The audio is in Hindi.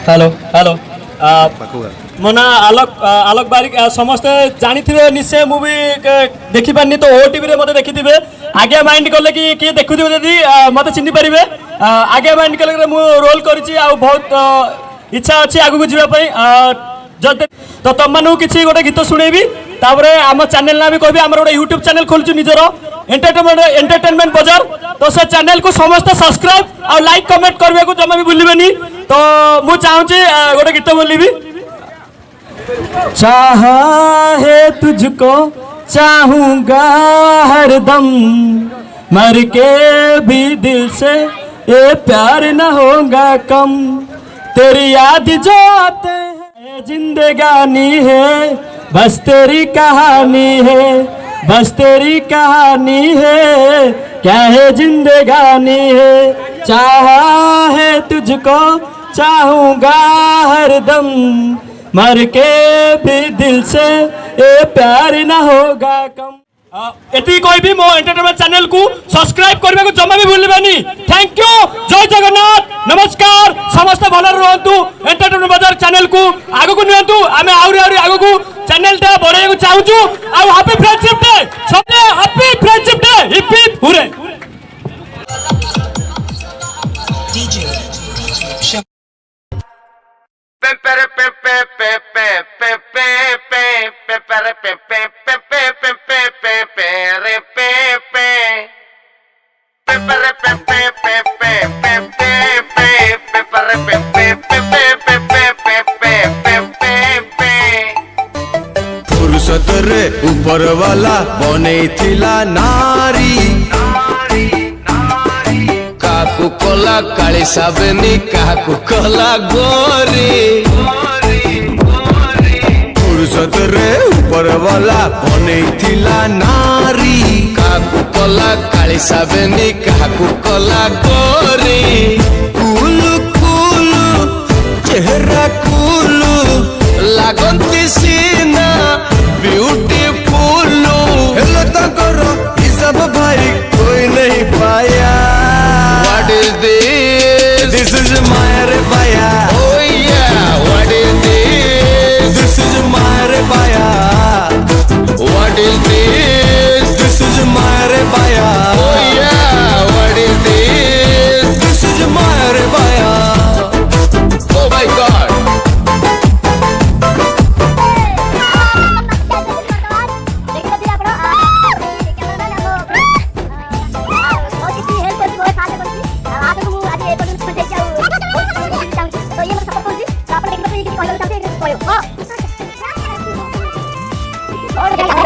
हेलो हेलो मो ना आलोक आलोक बारिक समस्ते जानी थे निश्चय मुवी देखी पारनी तो ओटीवी मत देखी थे आगे माइंड कले कि किए देखु जदि मत चिन्ह पारे आगे माइंड कले मु रोल करी बहुत इच्छा अच्छी आगू जावाई तो तुम मानू किसी गोटे गीत शुणेबी तापर आम चैनल ना भी कहबी आम गोटे यूट्यूब चैनल खोलचु निजर एंटरटेनमेंट बजार तो से चैनल को समस्त सब्सक्राइब और लाइक कमेंट करने को जमा भी भूलिबेनी तो मु चाहूँगी गोटे गीत बोलिबी चाहा है तुझको चाहूँगा हरदम मर के भी दिल से ये प्यार न होगा कम तेरी याद जो आते हैं जिंदगानी है बस तेरी कहानी है बस तेरी कहानी है क्या है जिंदगानी है चाहा है तुझको चाहूँगा हरदम मर के भी दिल से ये प्यार न होगा कम एति कोई भी मो एंटरटेनमेंट चैनल को सब्सक्राइब करने को जमा भी भूलिबानी थैंक यू जय जगन्नाथ नमस्कार समस्त भल रहतु एंटरटेनमेंट बाजार चैनल को आगु को नियंतु आमे आउरी आउरी आगु को चैनल टा बढ़ाई को चाहूचु आ हैप्पी फ्रेंडशिप डे सबने happy friendship day hip hip hooray DJ पे पे पे पे पे पे पे पे पे पे पे फुर्सत रे ऊपर वाला बने थिला नारी काकू कला काली साबनी काकू कला गोरी फुर्सत रे ऊपर वाला बने थिला नारी काकू कला काली साबनी काकू कला गोरी कुलु कुलु चेहरा कुलु लागंती सीना ब्यूटीफुल हेलो तकर हिसाब भाई कोई नहीं पाया what is this is my रे पाया ओह या what is this is my रे पाया what is this is my रे पाया ओह या what is this is my रे पाया ओह माय गॉड और